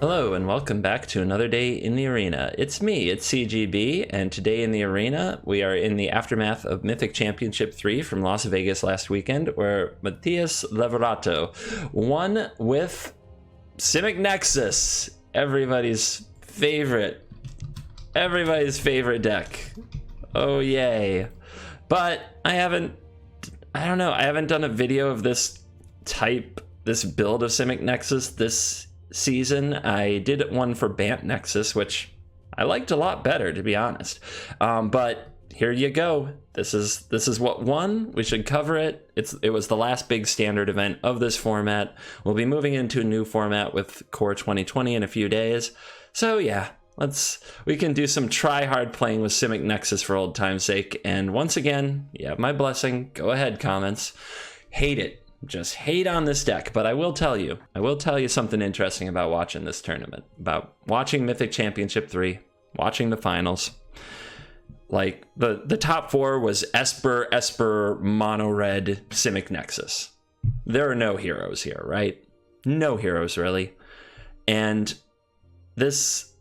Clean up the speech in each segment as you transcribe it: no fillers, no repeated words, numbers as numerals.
Hello and welcome back to another day in the arena. It's me, it's CGB, and today in the arena we are in the aftermath of Mythic Championship 3 from Las Vegas last weekend, where Matthias Leverato won with Simic NEXUS, everybody's favorite deck. Oh yay. But I haven't done a video of this build of Simic NEXUS this season. I did one for Bant NEXUS, which I liked a lot better, to be honest. But here you go. This is what won. We should cover it. It was the last big standard event of this format. We'll be moving into a new format with Core 2020 in a few days. So yeah, we can do some try hard playing with Simic NEXUS for old time's sake. And once again, you have my blessing. Go ahead, comments. Hate it. Just hate on this deck, but I will tell you something interesting about watching this tournament, about watching Mythic Championship 3, watching the finals. Like, the top four was Esper, Mono Red, Simic NEXUS. There are no heroes here, right? No heroes, really. And this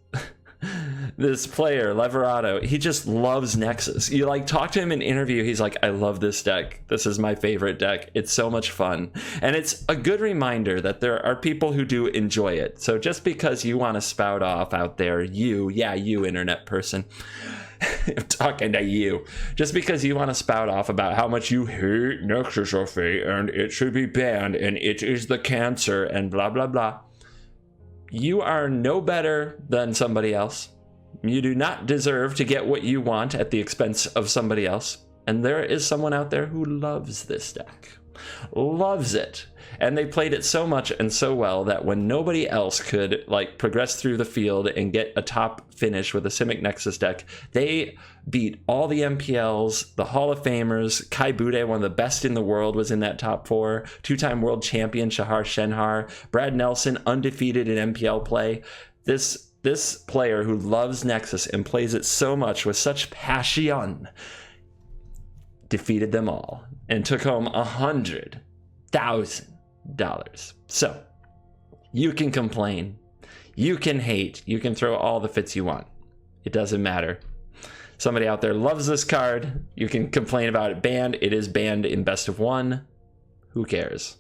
player, Leverato, he just loves NEXUS. You talk to him in interview, he's like, I love this deck. This is my favorite deck. It's so much fun. And it's a good reminder that there are people who do enjoy it. So just because you want to spout off out there, you internet person, I'm talking to you. Just because you want to spout off about how much you hate NEXUS and it should be banned and it is the cancer and blah, blah, blah. You are no better than somebody else. You do not deserve to get what you want at the expense of somebody else. And there is someone out there who loves this deck. Loves it. And they played it so much and so well that when nobody else could progress through the field and get a top finish with a Simic NEXUS deck, they beat all the MPLs, the Hall of Famers. Kai Bude, one of the best in the world, was in that top four. Two-time world champion Shahar Shenhar. Brad Nelson, undefeated in MPL play. This player who loves NEXUS and plays it so much with such passion defeated them all and took home $100,000. So you can complain, you can hate, you can throw all the fits you want. It doesn't matter. Somebody out there loves this card. You can complain about it banned. It is banned in best of one. Who cares?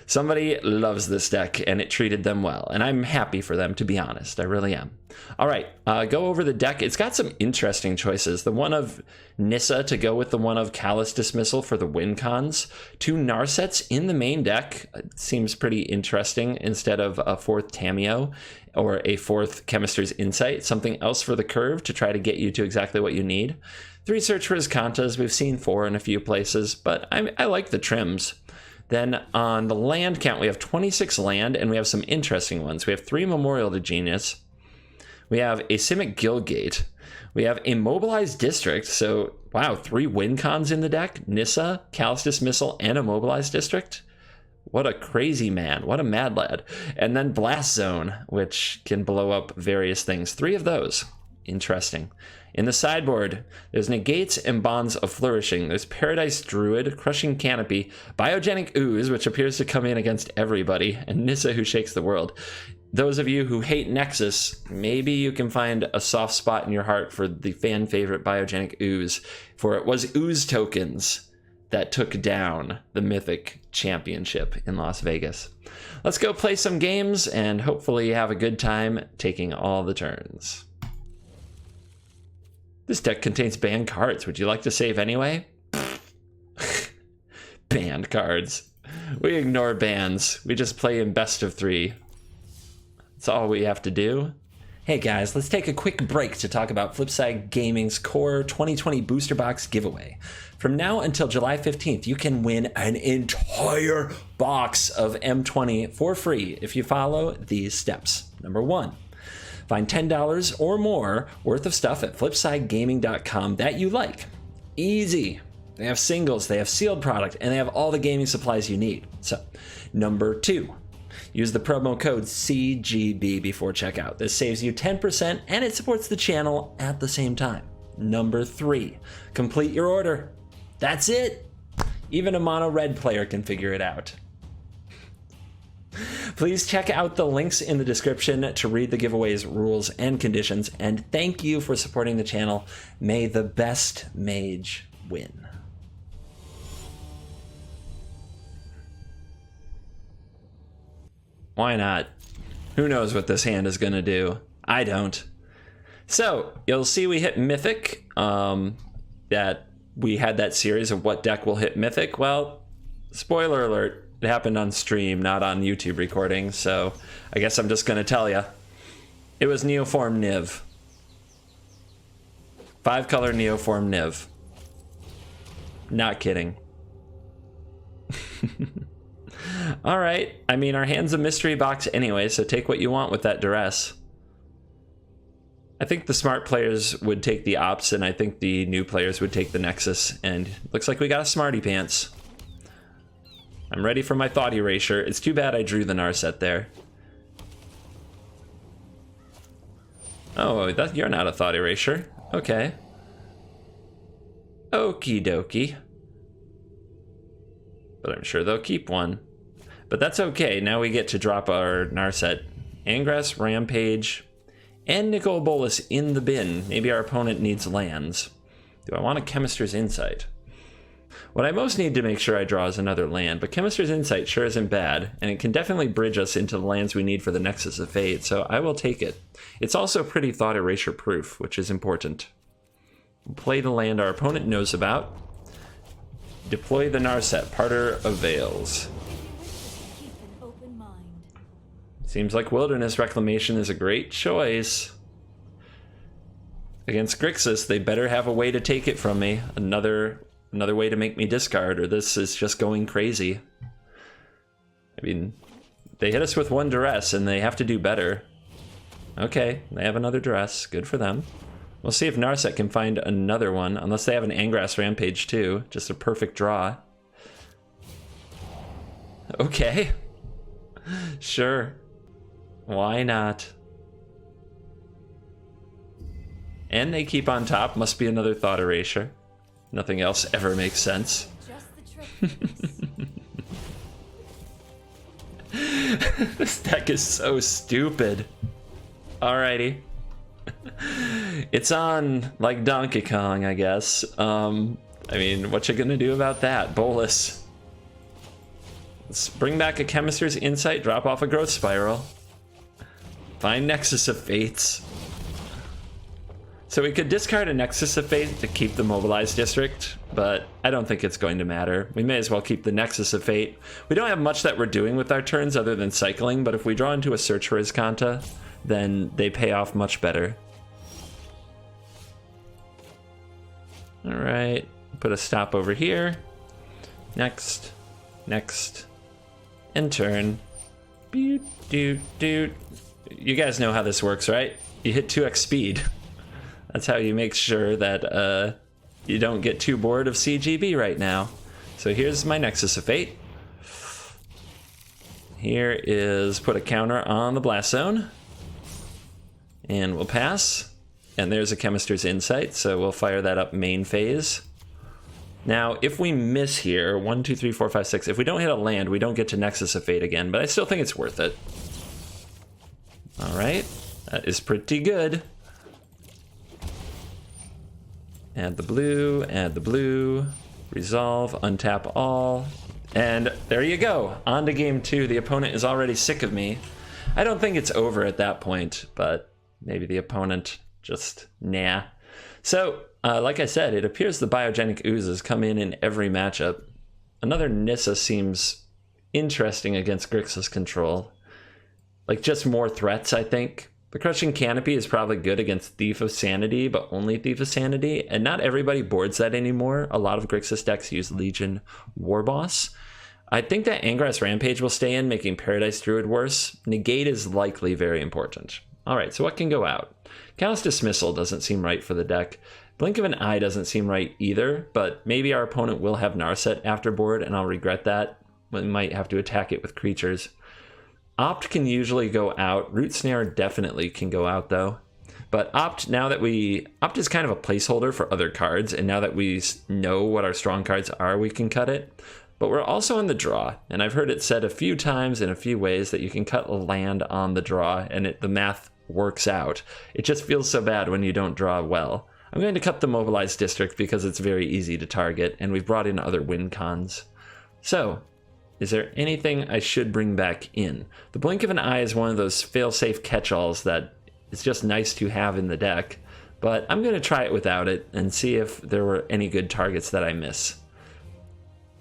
Somebody loves this deck and it treated them well, and I'm happy for them, to be honest. I really am. All right, go over the deck. It's got some interesting choices. The one of Nissa to go with the one of Callous Dismissal for the win cons. Two Narsets in the main deck. It seems pretty interesting instead of a fourth Tameo or a fourth Chemist's Insight. Something else for the curve to try to get you to exactly what you need. 3 Search for Riskantas. We've seen 4 in a few places, but I like the trims. Then on the land count, we have 26 land, and we have some interesting ones. We have 3 Memorial to Genius. We have a Simic Guildgate. We have a Mobilized District. So, wow, 3 win cons in the deck. Nissa, Callous Dismissal, and a Mobilized District. What a crazy man. What a mad lad. And then Blast Zone, which can blow up various things. 3 of those. Interesting. In the sideboard, there's Negates and Bonds of Flourishing. There's Paradise Druid, Crushing Canopy, Biogenic Ooze, which appears to come in against everybody, and Nissa, who shakes the world. Those of you who hate NEXUS, maybe you can find a soft spot in your heart for the fan favorite Biogenic Ooze, for it was Ooze tokens that took down the Mythic Championship in Las Vegas. Let's go play some games and hopefully have a good time taking all the turns. This deck contains banned cards. Would you like to save anyway? Banned cards. We ignore bans. We just play in best of 3. That's all we have to do. Hey guys, let's take a quick break to talk about Flipside Gaming's Core 2020 Booster Box giveaway. From now until July 15th, you can win an entire box of M20 for free if you follow these steps. Number 1. Find $10 or more worth of stuff at flipsidegaming.com that you like. Easy. They have singles, they have sealed product, and they have all the gaming supplies you need. So, number 2, use the promo code CGB before checkout. This saves you 10% and it supports the channel at the same time. Number 3, complete your order. That's it. Even a mono red player can figure it out. Please check out the links in the description to read the giveaways, rules, and conditions. And thank you for supporting the channel. May the best mage win. Why not? Who knows what this hand is going to do? I don't. So, you'll see we hit Mythic. That we had that series of what deck will hit Mythic. Well, spoiler alert. It happened on stream, not on YouTube recording, so I guess I'm just going to tell you. It was Neoform Niv. 5-color Neoform Niv. Not kidding. Alright, I mean, our hand's a mystery box anyway, so take what you want with that duress. I think the smart players would take the Ops, and I think the new players would take the Nexus, and looks like we got a Smarty Pants. I'm ready for my thought erasure. It's too bad I drew the Narset there. Oh, you're not a thought erasure. Okay. Okie dokie. But I'm sure they'll keep one. But that's okay. Now we get to drop our Narset. Angrass, Rampage, and Nicol Bolas in the bin. Maybe our opponent needs lands. Do I want a Chemister's Insight? What I most need to make sure I draw is another land, but Chemister's Insight sure isn't bad, and it can definitely bridge us into the lands we need for the Nexus of Fate, so I will take it. It's also pretty thought erasure proof, which is important. We'll play the land our opponent knows about. Deploy the Narset, Parter of Veils. Seems like Wilderness Reclamation is a great choice. Against Grixis, they better have a way to take it from me. Another way to make me discard, or this is just going crazy. I mean, they hit us with one duress, and they have to do better. Okay, they have another duress. Good for them. We'll see if Narset can find another one, unless they have an Angrass Rampage too. Just a perfect draw. Okay. Sure. Why not? And they keep on top. Must be another thought erasure. Nothing else ever makes sense. This deck is so stupid. Alrighty. It's on like Donkey Kong, I guess. I mean, what you gonna do about that? Bolas. Let's bring back a Chemister's Insight, drop off a Growth Spiral. Find Nexus of Fates. So we could discard a Nexus of Fate to keep the Mobilized District, but I don't think it's going to matter. We may as well keep the Nexus of Fate. We don't have much that we're doing with our turns other than cycling, but if we draw into a Search for Azcanta, then they pay off much better. Alright, put a stop over here. Next, next, and turn. Boot, doot, doot. You guys know how this works, right? You hit 2x speed. That's how you make sure that you don't get too bored of CGB right now. So here's my Nexus of Fate. Here is put a counter on the Blast Zone. And we'll pass. And there's a Chemister's Insight, so we'll fire that up main phase. Now, if we miss here, 1, 2, 3, 4, 5, 6, if we don't hit a land, we don't get to Nexus of Fate again, but I still think it's worth it. All right, that is pretty good. Add the blue, resolve, untap all, and there you go. On to game 2. The opponent is already sick of me. I don't think it's over at that point, but maybe the opponent just nah. So, like I said, it appears the Biogenic Oozes come in every matchup. Another Nissa seems interesting against Grixis control. Like, just more threats, I think. The Crushing Canopy is probably good against Thief of Sanity, but only Thief of Sanity, and not everybody boards that anymore. A lot of Grixis decks use Legion Warboss. I think that Angrass Rampage will stay in, making Paradise Druid worse. Negate is likely very important. Alright, so what can go out? Callous Dismissal doesn't seem right for the deck. Blink of an Eye doesn't seem right either, but maybe our opponent will have Narset after board, and I'll regret that. We might have to attack it with creatures. Opt can usually go out. Root Snare definitely can go out, though. But Opt is kind of a placeholder for other cards, and now that we know what our strong cards are, we can cut it. but we're also on the draw, and I've heard it said a few times in a few ways that you can cut a land on the draw, and the math works out. It just feels so bad when you don't draw well. I'm going to cut the mobilized district because it's very easy to target, and we've brought in other win cons. So, is there anything I should bring back in? The Blink of an Eye is one of those fail-safe catch-alls that is just nice to have in the deck, but I'm going to try it without it and see if there were any good targets that I miss.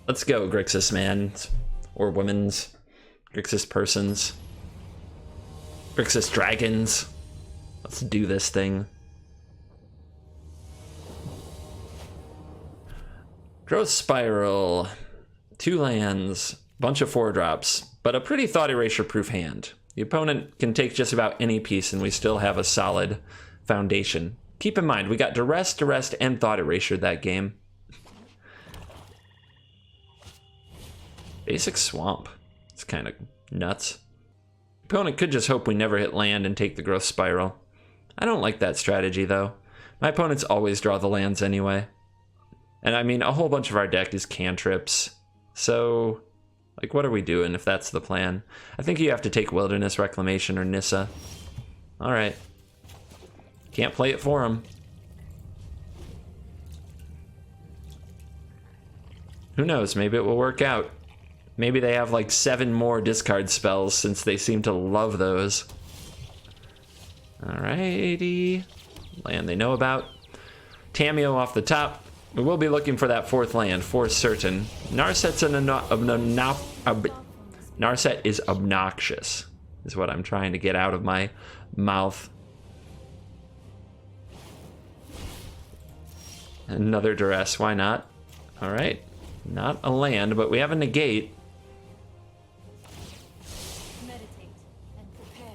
Let's go, Grixis mans, or womens, Grixis persons, Grixis dragons. Let's do this thing. Growth Spiral, 2 lands, bunch of 4-drops, but a pretty thought erasure proof hand. The opponent can take just about any piece and we still have a solid foundation. Keep in mind, we got Duress, and Thought Erasure that game. Basic Swamp. It's kind of nuts. Opponent could just hope we never hit land and take the Growth Spiral. I don't like that strategy, though. My opponents always draw the lands anyway. And I mean, a whole bunch of our deck is cantrips. So, like, what are we doing if that's the plan? I think you have to take Wilderness Reclamation or Nissa. Alright. Can't play it for him. Who knows? Maybe it will work out. Maybe they have like 7 more discard spells since they seem to love those. Alrighty. Land they know about. Tamiyo off the top. We will be looking for that 4th land for certain. Narset's Narset is obnoxious, is what I'm trying to get out of my mouth. Another Duress, why not? All right, not a land, but we have a negate. Meditate and prepare.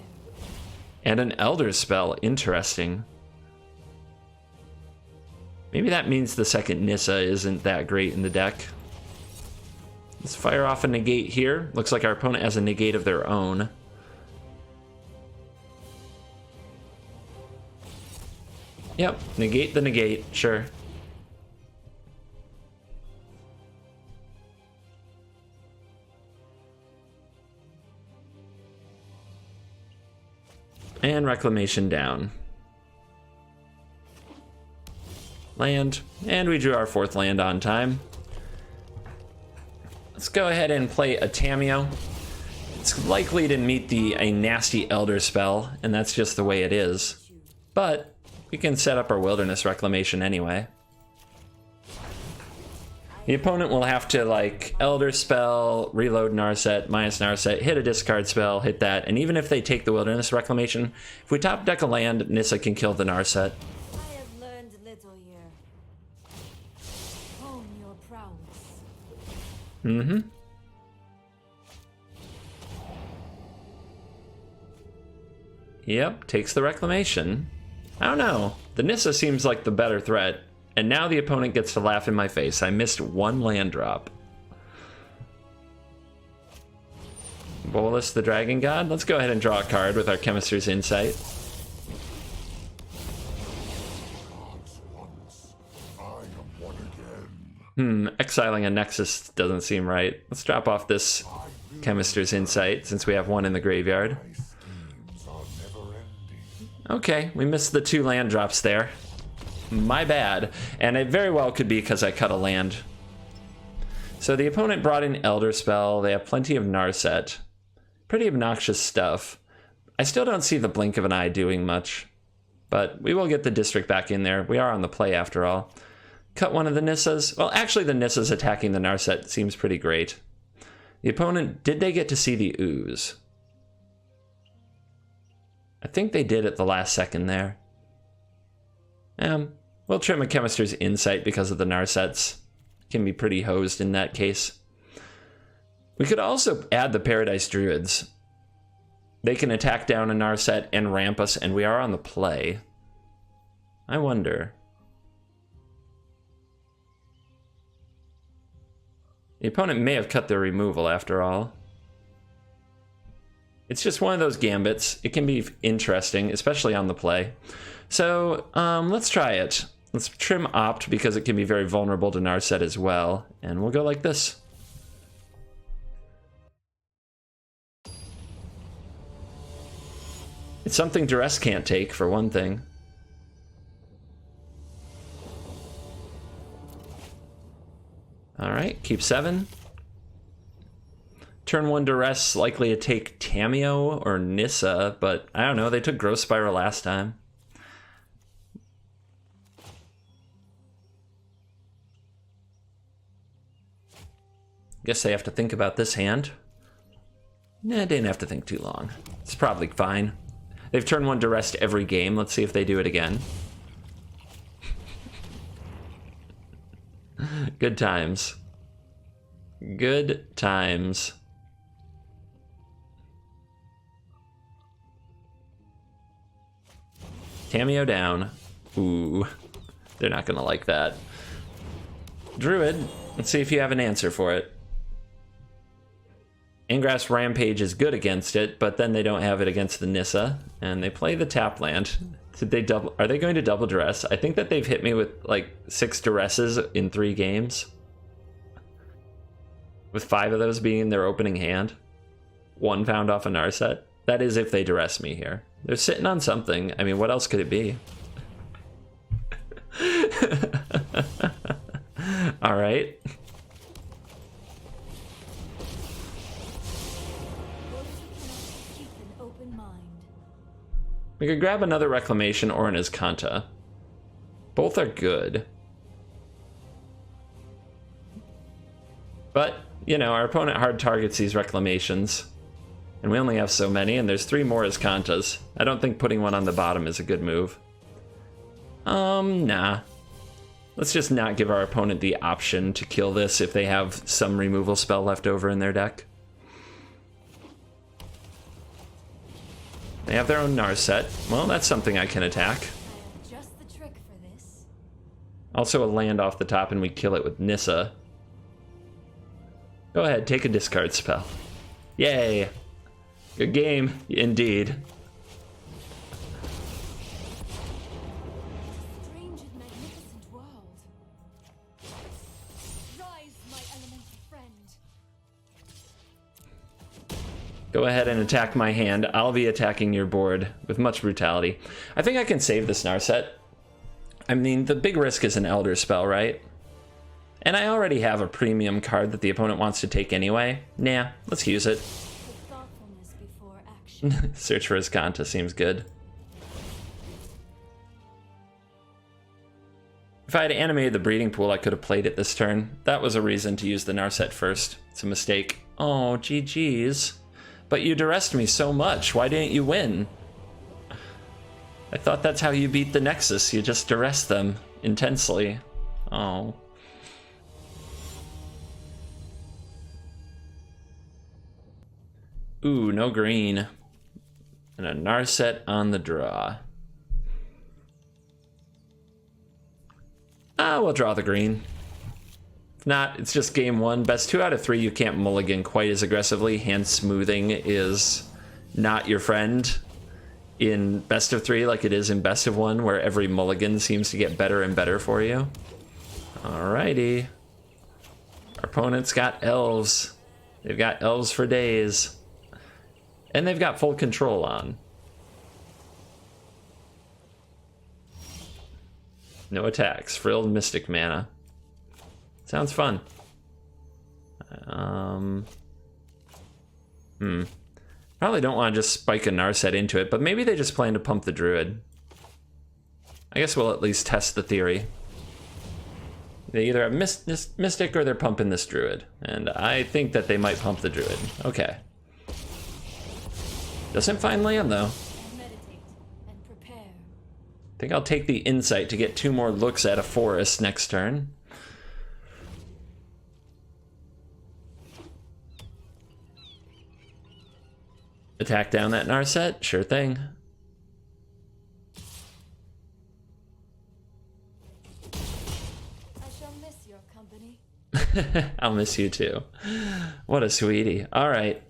And an Elder Spell, interesting. Maybe that means the second Nissa isn't that great in the deck. Let's fire off a negate here. Looks like our opponent has a negate of their own. Yep, negate the negate, sure. And Reclamation down. Land, and we drew our 4th land on time. Let's go ahead and play a Tamiyo. It's likely to meet a nasty Elder Spell, and that's just the way it is. But we can set up our Wilderness Reclamation anyway. The opponent will have to, like, Elder Spell, reload Narset, minus Narset, hit a discard spell, hit that, and even if they take the Wilderness Reclamation, if we top deck a land, Nissa can kill the Narset. I have learned little here. Hone your prowess. Mm-hmm. Yep, takes the Reclamation. I don't know. The Nissa seems like the better threat. And now the opponent gets to laugh in my face. I missed 1 land drop. Bolus the Dragon God. Let's go ahead and draw a card with our Chemist's Insight. Exiling a Nexus doesn't seem right. Let's drop off this Chemist's Insight since we have 1 in the graveyard. Okay, we missed the 2 land drops there. My bad. And it very well could be because I cut a land. So the opponent brought in Elder Spell. They have plenty of Narset. Pretty obnoxious stuff. I still don't see the Blink of an Eye doing much. But we will get the District back in there. We are on the play after all. Cut one of the Nissas. Well, actually the Nissas attacking the Narset seems pretty great. The opponent, did they get to see the Ooze? I think they did at the last second there. We'll trim a Chemist's Insight because of the Narsets. Can be pretty hosed in that case. We could also add the Paradise Druids. They can attack down a Narset and ramp us, and we are on the play. I wonder. The opponent may have cut their removal after all. It's just one of those gambits. It can be interesting, especially on the play. So let's try it. Let's trim Opt because it can be very vulnerable to Narset as well. And we'll go like this. It's something Duress can't take, for one thing. Alright, keep 7. Turn 1 Duress likely to take Tameo or Nissa, but I don't know, they took Growth Spiral last time. Guess they have to think about this hand. Nah, they didn't have to think too long. It's probably fine. They've turned 1 Duress every game. Let's see if they do it again. Good times. Good times. Tameo down. Ooh, they're not gonna like that. Druid, let's see if you have an answer for it. Ingrass Rampage is good against it, but then they don't have it against the Nissa, and they play the tap land. Did they double? Are they going to double Duress? I think that they've hit me with like 6 Duresses in 3 games, with 5 of those being in their opening hand. 1 found off a Narset. That is if they Duress me here. They're sitting on something. I mean, what else could it be? All right. We could grab another Reclamation or an Azcanta. Both are good. But, you know, our opponent hard targets these Reclamations. And we only have so many, and there's 3 more Azcantas. I don't think putting one on the bottom is a good move. Nah. Let's just not give our opponent the option to kill this if they have some removal spell left over in their deck. They have their own Narset. Well, that's something I can attack. Just the trick for this. Also a land off the top and we kill it with Nissa. Go ahead, take a discard spell. Yay! Good game, indeed. Strange and magnificent world. Rise, my elemental friend. Go ahead and attack my hand. I'll be attacking your board with much brutality. I think I can save this Narset. I mean, the big risk is an Elder Spell, right? And I already have a premium card that the opponent wants to take anyway. Nah, let's use it. With thoughtfulness before action. Search for Azcanta seems good. If I had animated the breeding pool, I could have played it this turn. That was a reason to use the Narset first. It's a mistake. Oh, GG's. But you duressed me so much. Why didn't you win? I thought that's how you beat the Nexus. You just duress them intensely. Oh. Ooh, no green. And a Narset on the draw. We'll draw the green. If not, it's just game 1. Best 2 out of 3, you can't mulligan quite as aggressively. Hand smoothing is not your friend in best of 3 like it is in best of 1, where every mulligan seems to get better and better for you. Alrighty. Our opponent's got elves. They've got elves for days. And they've got full control on. No attacks. Frilled Mystic mana. Sounds fun. Probably don't want to just spike a Narset into it, but maybe they just plan to pump the Druid. I guess we'll at least test the theory. They either have Mystic or they're pumping this Druid. And I think that they might pump the Druid. Okay. Doesn't find land, though. Meditate and prepare. I think I'll take the Insight to get 2 more looks at a forest next turn. Attack down that Narset? Sure thing. I shall miss your company. I'll miss you too. What a sweetie. All right.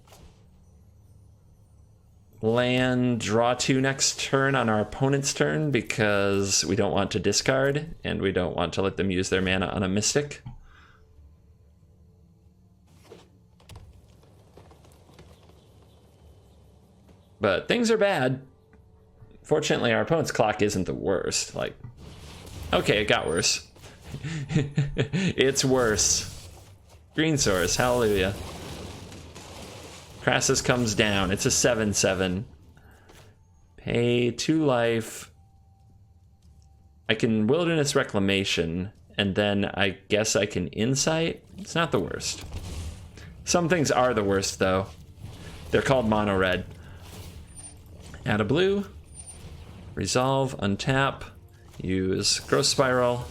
Land, draw 2 next turn on our opponent's turn because we don't want to discard and we don't want to let them use their mana on a Mystic. But things are bad. Fortunately, our opponent's clock isn't the worst. Like, okay, it got worse. It's worse. Green source, hallelujah. Crassus comes down. It's a 7/7. Pay 2 life. I can Wilderness Reclamation, and then I guess I can Insight. It's not the worst. Some things are the worst, though. They're called mono red. Add a blue. Resolve, untap. Use Growth Spiral.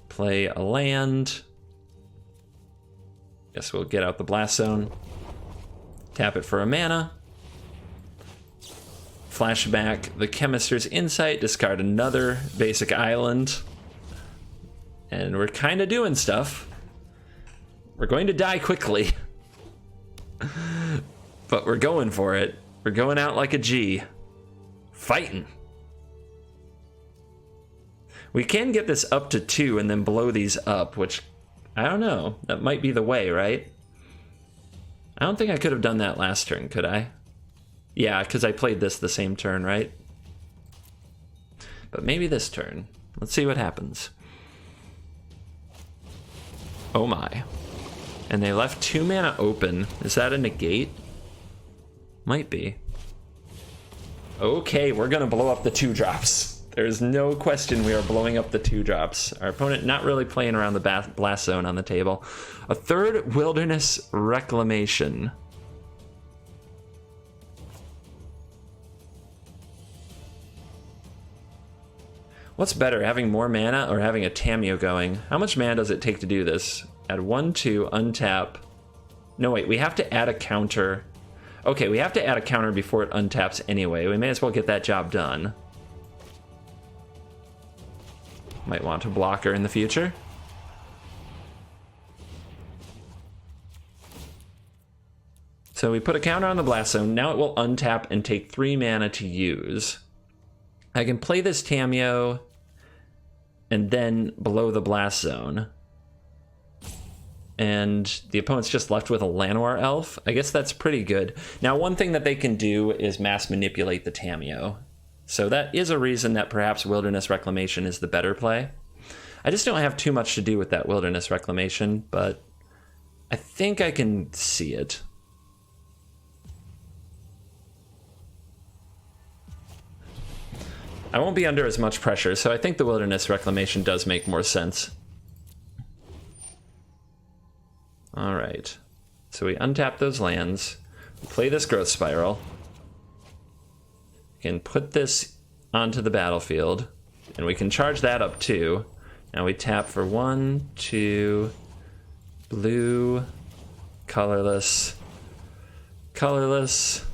Play a land. Guess we'll get out the Blast Zone. Tap it for a mana. Flashback the Chemist's Insight. Discard another basic island. And we're kind of doing stuff. We're going to die quickly. But we're going for it. We're going out like a G. Fighting. We can get this up to 2 and then blow these up, which, I don't know. That might be the way, right? I don't think I could have done that last turn, could I? Yeah, because I played this the same turn, right? But maybe this turn. Let's see what happens. Oh my. And they left 2 mana open. Is that a negate? Might be. Okay, we're gonna blow up the 2-drops. There's no question we are blowing up the 2-drops. Our opponent not really playing around the blast zone on the table. A 3rd Wilderness Reclamation. What's better, having more mana or having a Tamiyo going? How much mana does it take to do this? Add 1/2, untap. No, wait, we have to add a counter. Okay, we have to add a counter before it untaps anyway. We may as well get that job done. Might want to block her in the future. So we put a counter on the Blast Zone. Now it will untap and take 3 mana to use. I can play this Tamiyo and then below the Blast Zone. And the opponent's just left with a Llanowar Elf. I guess that's pretty good. Now, one thing that they can do is mass manipulate the Tamiyo. So that is a reason that perhaps Wilderness Reclamation is the better play. I just don't have too much to do with that Wilderness Reclamation, but I think I can see it. I won't be under as much pressure, so I think the Wilderness Reclamation does make more sense. Alright, so we untap those lands, we play this Growth Spiral, we can put this onto the battlefield, and we can charge that up too. Now we tap for 1, 2, blue, colorless, colorless,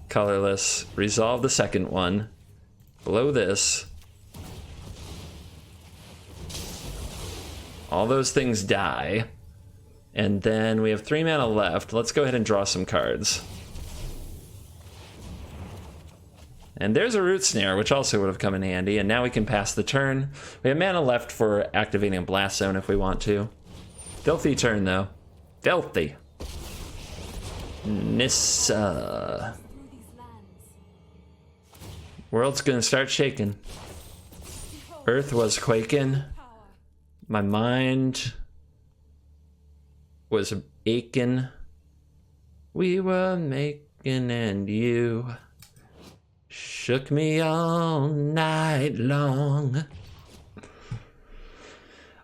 colorless, resolve the second one, blow this. All those things die. And then we have 3 mana left. Let's go ahead and draw some cards. And there's a Root Snare, which also would have come in handy. And now we can pass the turn. We have mana left for activating a Blast Zone if we want to. Filthy turn, though. Filthy. Nissa. World's gonna start shaking. Earth was quaking. My mind was aching. We were making, and you shook me all night long.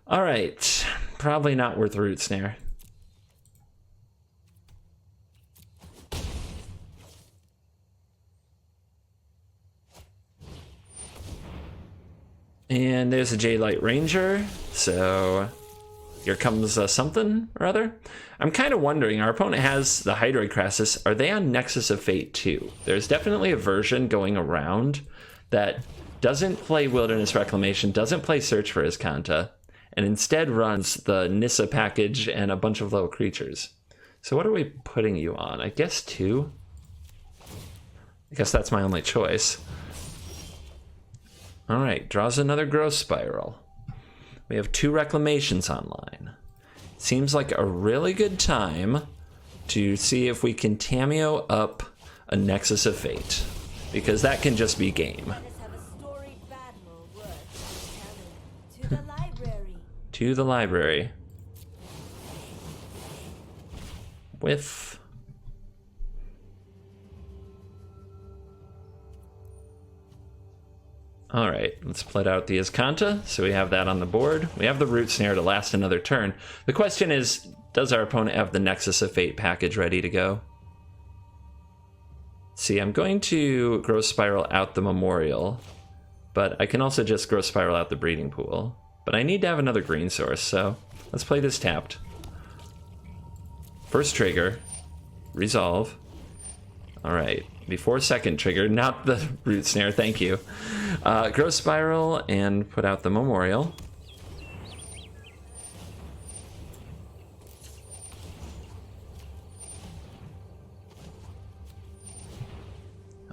All right, probably not worth Root Snare. And there's a Jadelight Ranger, so here comes something or other. I'm kind of wondering, our opponent has the Hydroid Crassus. Are they on Nexus of Fate too? There's definitely a version going around that doesn't play Wilderness Reclamation, doesn't play Search for Iskanta, and instead runs the Nissa package and a bunch of little creatures. So what are we putting you on? I guess 2? I guess that's my only choice. All right, draws another Growth Spiral. We have 2 Reclamations online. Seems like a really good time to see if we can Tamiyo up a Nexus of Fate, because that can just be game. Let us have a storied battle worth telling. To the library. To the library. With... Alright, let's put out the Azcanta, so we have that on the board. We have the Root Snare to last another turn. The question is, does our opponent have the Nexus of Fate package ready to go? See, I'm going to Growth Spiral out the Memorial, but I can also just Growth Spiral out the Breeding Pool. But I need to have another green source, so let's play this tapped. First trigger, Resolve. Alright, before second trigger, not the Root Snare, thank you. Growth Spiral and put out the Memorial.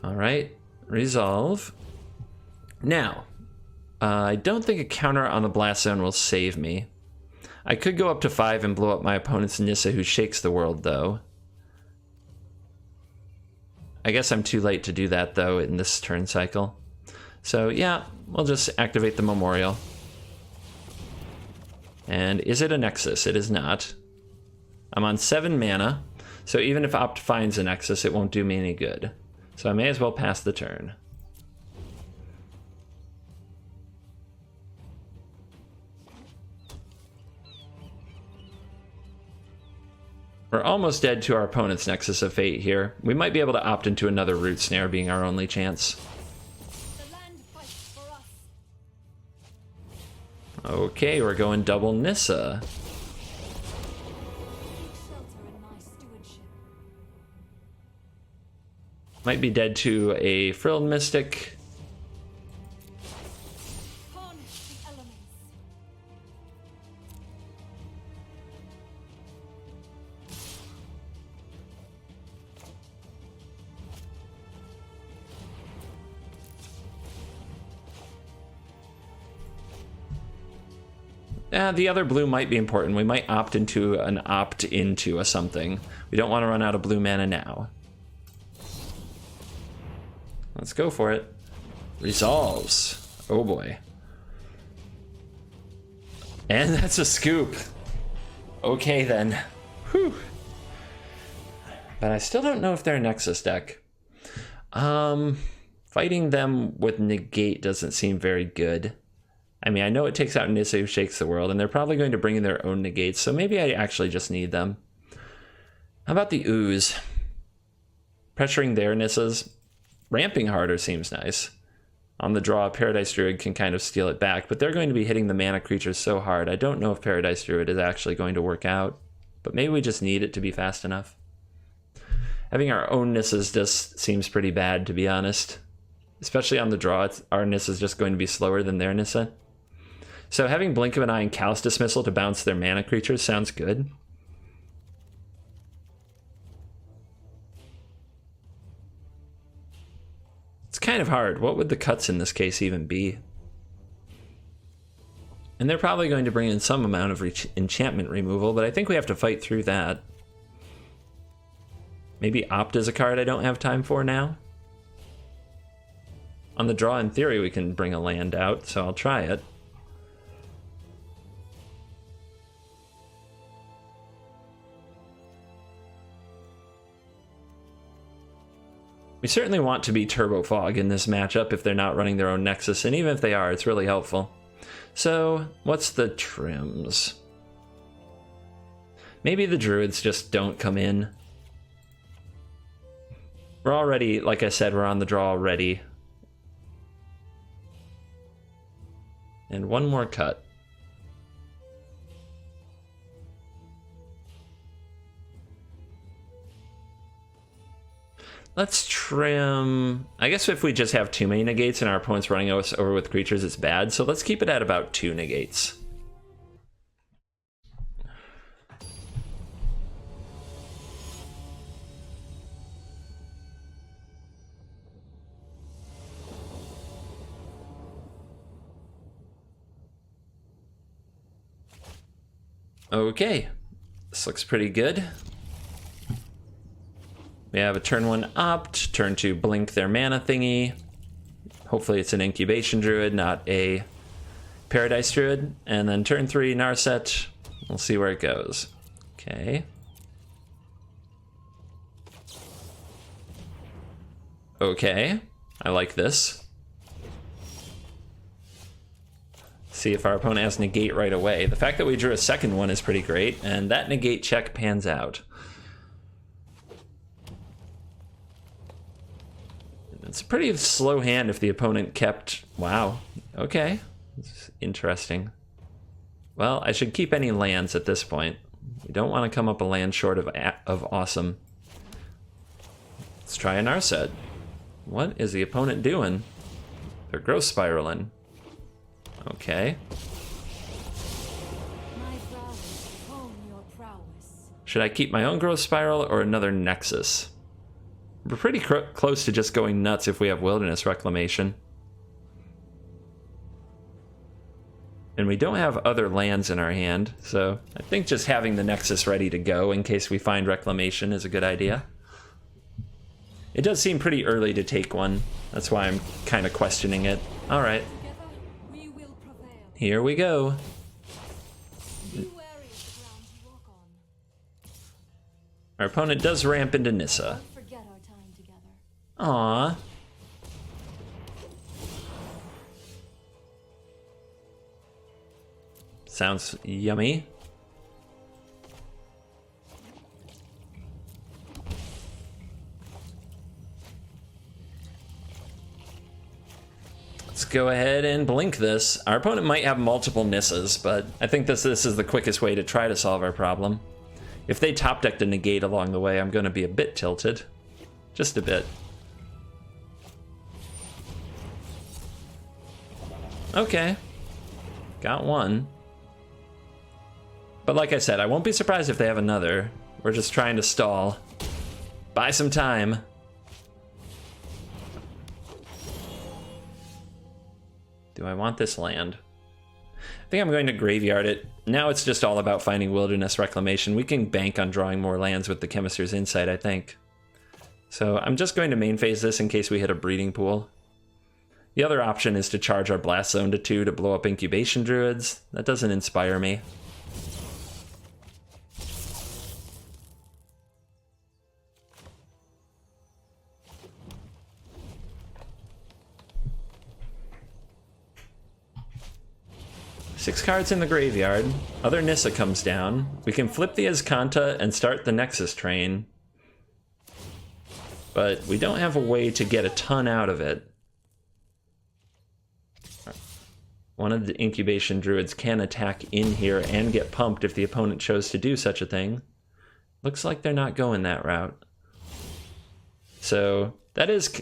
Alright, Resolve. Now, I don't think a counter on the Blast Zone will save me. I could go up to 5 and blow up my opponent's Nissa who shakes the world, though. I guess I'm too late to do that, though, in this turn cycle. So, yeah, we'll just activate the Memorial. And is it a Nexus? It is not. I'm on 7 mana, so even if Opt finds a Nexus, it won't do me any good. So I may as well pass the turn. We're almost dead to our opponent's Nexus of Fate here. We might be able to opt into another Root Snare being our only chance. The land fights for us. Okay, we're going double Nissa. Seek shelter in my stewardship. Might be dead to a Frilled Mystic. Harness the elements. The other blue might be important. We might opt into an opt into a something. We don't want to run out of blue mana now. Let's go for it. Resolves. Oh boy. And that's a scoop. Okay then. Whew. But I still don't know if they're a Nexus deck. Fighting them with negate doesn't seem very good. I mean, I know it takes out Nissa who shakes the world, and they're probably going to bring in their own negates, so maybe I actually just need them. How about the Ooze? Pressuring their Nissas. Ramping harder seems nice. On the draw, Paradise Druid can kind of steal it back, but they're going to be hitting the mana creatures so hard, I don't know if Paradise Druid is actually going to work out. But maybe we just need it to be fast enough. Having our own Nissas just seems pretty bad, to be honest. Especially on the draw, our Nissa is just going to be slower than their Nissa. So having Blink of an Eye and Callous Dismissal to bounce their mana creatures sounds good. It's kind of hard. What would the cuts in this case even be? And they're probably going to bring in some amount of enchantment removal, but I think we have to fight through that. Maybe Opt is a card I don't have time for now. On the draw, in theory, we can bring a land out, so I'll try it. We certainly want to be Turbo Fog in this matchup if they're not running their own Nexus, and even if they are, it's really helpful. So, what's the trims? Maybe the Druids just don't come in. We're already, like I said, we're on the draw already. And one more cut. Let's trim... I guess if we just have too many negates and our opponent's running us over with creatures, it's bad. So let's keep it at about 2 negates. Okay, this looks pretty good. We have a turn 1 opt, turn 2 blink their mana thingy. Hopefully it's an incubation druid, not a paradise druid. And then turn 3 Narset. We'll see where it goes. Okay. Okay, I like this. See if our opponent has negate right away. The fact that we drew a second one is pretty great, and that negate check pans out. It's a pretty slow hand if the opponent kept... Wow, okay. It's interesting. Well, I should keep any lands at this point. You don't want to come up a land short of awesome. Let's try an Narset. What is the opponent doing? They're growth spiraling. Okay. Should I keep my own growth spiral or another Nexus? We're pretty close to just going nuts if we have Wilderness Reclamation. And we don't have other lands in our hand, so I think just having the Nexus ready to go in case we find Reclamation is a good idea. It does seem pretty early to take one. That's why I'm kind of questioning it. All right. Here we go. Our opponent does ramp into Nissa. Aww. Sounds yummy. Let's go ahead and blink this. Our opponent might have multiple Nissas, but I think this is the quickest way to try to solve our problem. If they top decked a negate along the way, I'm going to be a bit tilted. Just a bit. Okay. Got one. But like I said, I won't be surprised if they have another. We're just trying to stall. Buy some time. Do I want this land? I think I'm going to graveyard it. Now it's just all about finding Wilderness Reclamation. We can bank on drawing more lands with the Chemist's Insight, I think. So I'm just going to main phase this in case we hit a breeding pool. The other option is to charge our Blast Zone to 2 to blow up Incubation Druids. That doesn't inspire me. Six cards in the graveyard. Other Nissa comes down. We can flip the Azcanta and start the Nexus train. But we don't have a way to get a ton out of it. One of the Incubation Druids can attack in here and get pumped if the opponent chose to do such a thing. Looks like they're not going that route. So that is...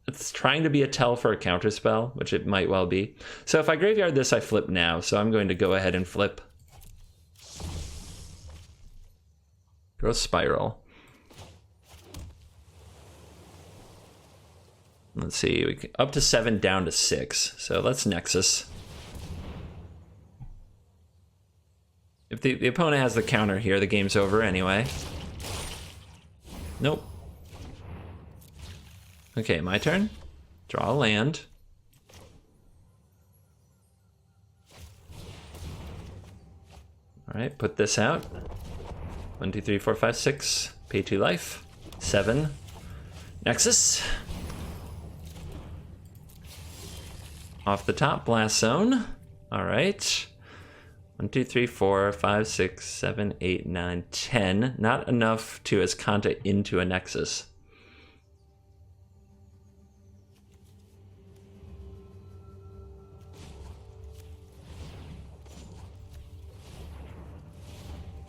It's trying to be a tell for a counterspell, which it might well be. So if I graveyard this, I flip now, so I'm going to go ahead and flip. Growth Spiral. Let's see, we can, up to 7, down to 6. So let's Nexus. If the opponent has the counter here, the game's over anyway. Nope. Okay, my turn. Draw a land. All right, put this out. 1, 2, 3, 4, 5, 6. Pay 2 life. 7. Nexus. Off the top, Blast Zone. All right. 1, 2, 3, 4, 5, 6, 7, 8, 9, 10. Not enough to Azcanta into a Nexus.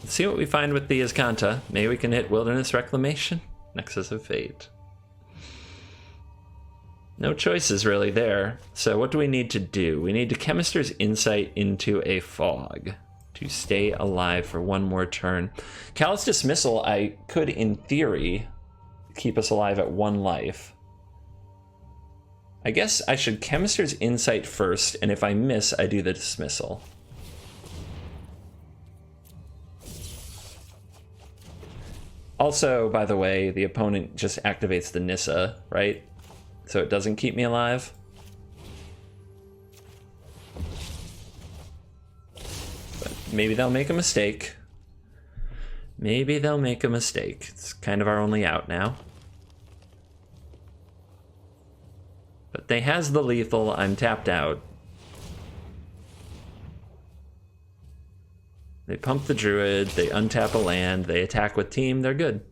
Let's see what we find with the Azcanta. Maybe we can hit Wilderness Reclamation. Nexus of Fate. No choices really there. So what do we need to do? We need to Chemist's Insight into a Fog to stay alive for one more turn. Callous Dismissal, I could, in theory, keep us alive at 1 life. I guess I should Chemist's Insight first, and if I miss, I do the Dismissal. Also, by the way, the opponent just activates the Nissa, right? So it doesn't keep me alive. But maybe they'll make a mistake. Maybe they'll make a mistake. It's kind of our only out now. But they has the lethal. I'm tapped out. They pump the druid, they untap a land, they attack with team, they're good.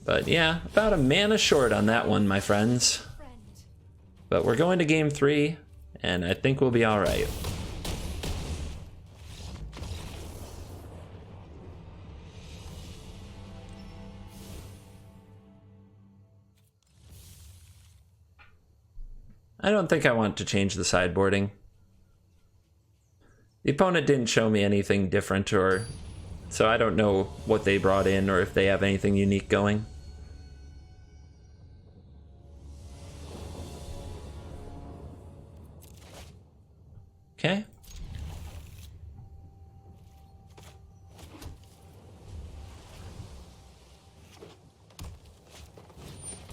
But yeah, about a mana short on that one, my friends. But we're going to game 3, and I think we'll be alright. I don't think I want to change the sideboarding. The opponent didn't show me anything different, or so I don't know what they brought in or if they have anything unique going. Okay.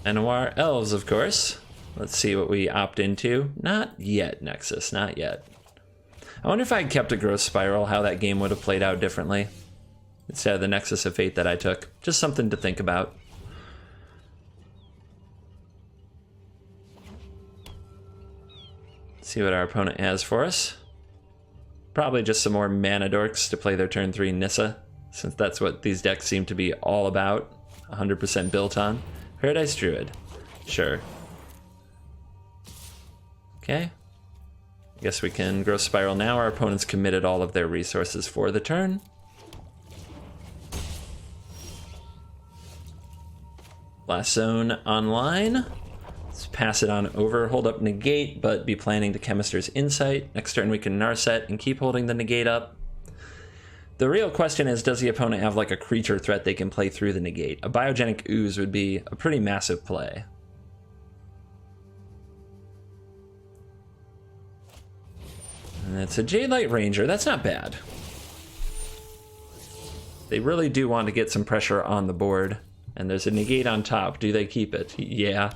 Noir elves, of course. Let's see what we opt into. Not yet, Nexus, not yet. I wonder if I had kept a growth spiral, how that game would have played out differently. Instead of the Nexus of Fate that I took. Just something to think about. Let's see what our opponent has for us. Probably just some more mana dorks to play their turn 3 Nissa, since that's what these decks seem to be all about. 100% built on. Paradise Druid. Sure. Okay. Guess we can growth spiral now. Our opponent's committed all of their resources for the turn. Blast Zone online. Let's pass it on over. Hold up negate, but be planning the Chemister's Insight. Next turn we can Narset and keep holding the negate up. The real question is, does the opponent have like a creature threat they can play through the negate? A Biogenic Ooze would be a pretty massive play. And it's a Jadelight Ranger. That's not bad. They really do want to get some pressure on the board. And there's a negate on top. Do they keep it? Yeah.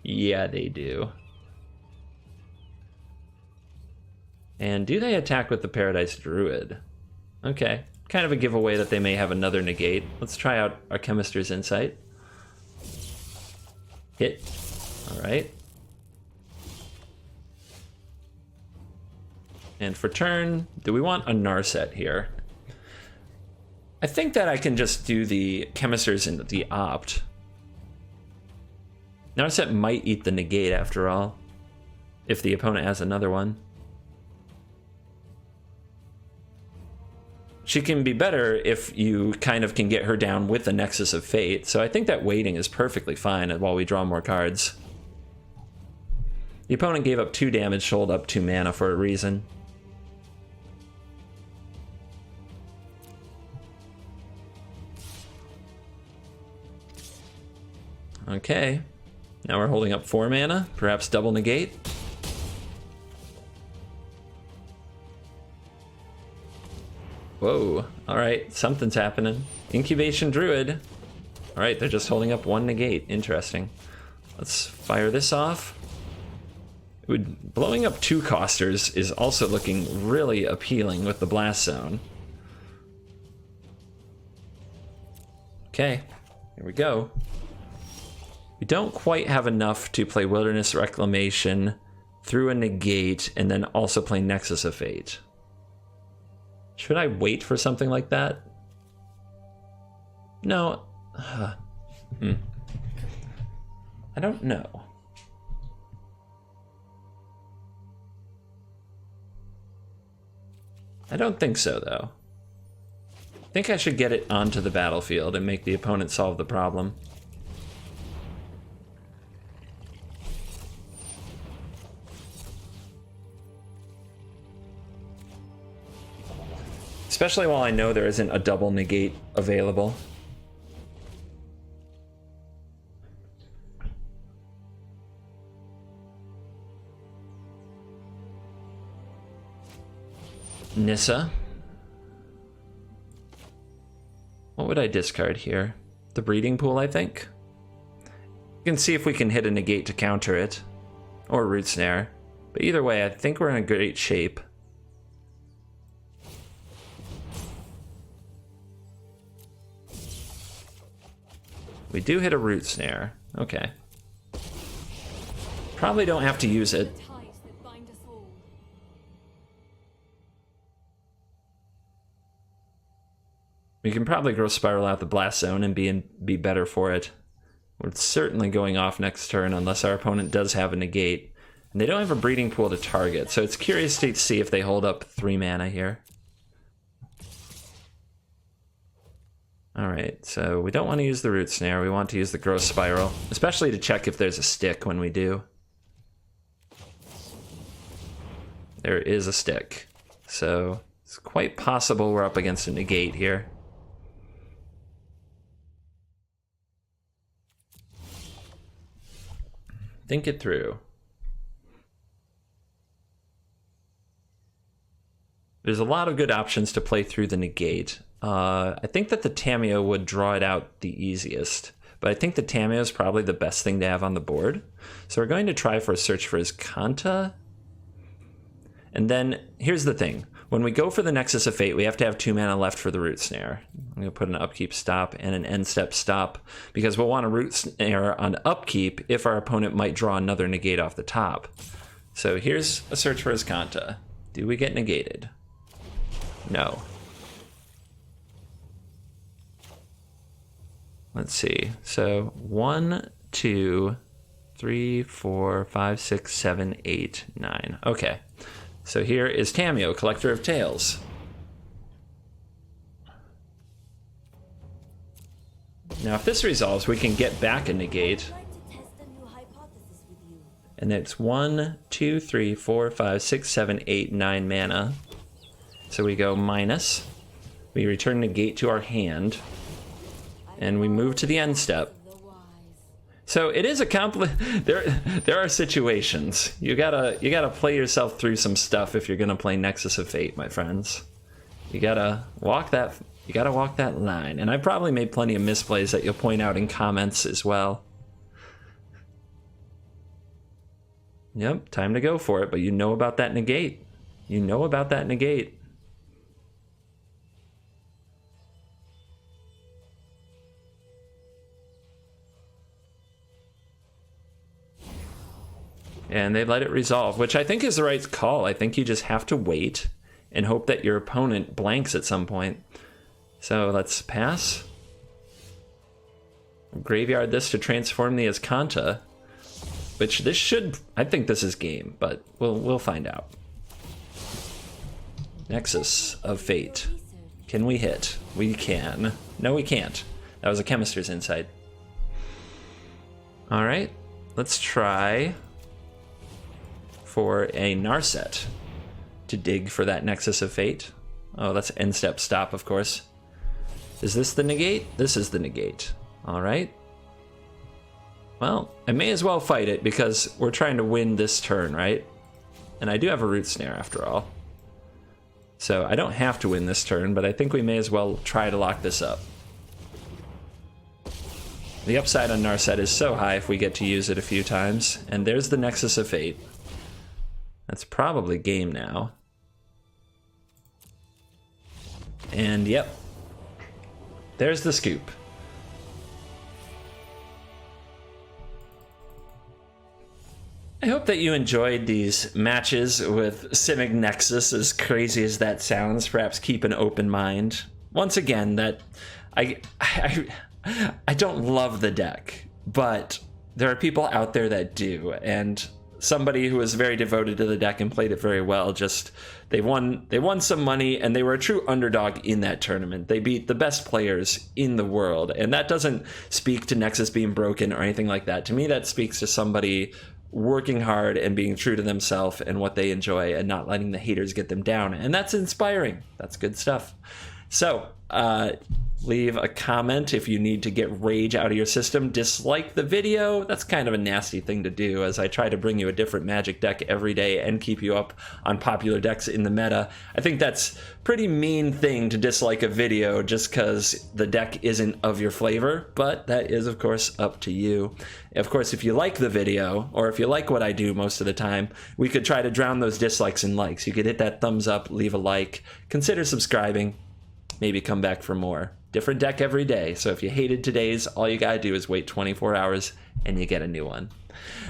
Yeah, they do. And do they attack with the Paradise Druid? Okay. Kind of a giveaway that they may have another negate. Let's try out our Chemister's Insight. Hit. Alright. And for turn, do we want a Narset here? I think that I can just do the Chemisters into the opt. Narset might eat the negate after all, if the opponent has another one. She can be better if you kind of can get her down with the Nexus of Fate, so I think that waiting is perfectly fine while we draw more cards. The opponent gave up 2 damage, hold up 2 mana for a reason. Okay, now we're holding up 4 mana, perhaps double negate. Whoa, alright, something's happening. Incubation Druid. Alright, they're just holding up 1 negate, interesting. Let's fire this off. Blowing up 2 costers is also looking really appealing with the Blast Zone. Okay, here we go. We don't quite have enough to play Wilderness Reclamation through a negate and then also play Nexus of Fate. Should I wait for something like that? No. I don't know. I don't think so, though. I think I should get it onto the battlefield and make the opponent solve the problem. Especially while I know there isn't a double negate available. Nissa. What would I discard here? The breeding pool, I think. You can see if we can hit a negate to counter it, or root snare. But either way, I think we're in a great shape. We do hit a root snare. Okay. Probably don't have to use it. We can probably grow Spiral out the blast zone and be better for it. We're certainly going off next turn unless our opponent does have a negate. And they don't have a breeding pool to target, so it's curious to see if they hold up 3 mana here. Alright, so we don't want to use the root snare, we want to use the growth spiral, especially to check if there's a stick when we do. There is a stick, so it's quite possible we're up against a negate here. Think it through. There's a lot of good options to play through the negate. I think that the Tamiyo would draw it out the easiest, but I think the Tamiyo is probably the best thing to have on the board. So we're going to try for a search for his Kanta. And then here's the thing. When we go for the Nexus of Fate, we have to have 2 mana left for the root snare. I'm going to put an upkeep stop and an end step stop because we'll want a root snare on upkeep if our opponent might draw another negate off the top. So here's a search for his Kanta. Do we get negated? No. Let's see. So 1, 2, 3, 4, 5, 6, 7, 8, 9. Okay. So here is Tamiyo, Collector of Tales. Now if this resolves, we can get back a negate. And it's 1, 2, 3, 4, 5, 6, 7, 8, 9 mana. So we go minus. We return negate to our hand. And we move to the end step. So it is a there are situations. You gotta play yourself through some stuff if you're gonna play Nexus of Fate, my friends. You gotta walk that line. And I probably made plenty of misplays that you'll point out in comments as well. Yep, time to go for it, but you know about that negate. You know about that negate. And they let it resolve, which I think is the right call. I think you just have to wait and hope that your opponent blanks at some point. So let's pass. Graveyard this to transform the Azcanta, which this should, I think this is game, but we'll find out. Nexus of Fate. Can we hit? We can. No, we can't. That was a Chemister's Insight. All right, let's try for a Narset to dig for that Nexus of Fate. Oh, that's end step stop, of course. Is this the negate? This is the negate. All right. Well, I may as well fight it because we're trying to win this turn, right? And I do have a root snare after all. So I don't have to win this turn, but I think we may as well try to lock this up. The upside on Narset is so high if we get to use it a few times. And there's the Nexus of Fate. That's probably game now. And yep, there's the scoop. I hope that you enjoyed these matches with Simic Nexus, as crazy as that sounds. Perhaps keep an open mind. Once again, that I don't love the deck, but there are people out there that do, and somebody who was very devoted to the deck and played it very well, just they won some money, and they were a true underdog in that tournament. They beat the best players in the world, and that doesn't speak to Nexus being broken or anything like that. To me, that speaks to somebody working hard and being true to themselves and what they enjoy and not letting the haters get them down, and that's inspiring. That's good stuff. So Leave a comment if you need to get rage out of your system. Dislike the video. That's kind of a nasty thing to do, as I try to bring you a different Magic deck every day and keep you up on popular decks in the meta. I think that's a pretty mean thing to dislike a video just because the deck isn't of your flavor, but that is, of course, up to you. Of course, if you like the video, or if you like what I do most of the time, we could try to drown those dislikes in likes. You could hit that thumbs up, leave a like, consider subscribing, maybe come back for more. Different deck every day, so if you hated today's, all you gotta do is wait 24 hours and you get a new one.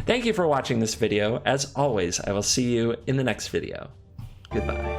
Thank you for watching this video. As always, I will see you in the next video. Goodbye.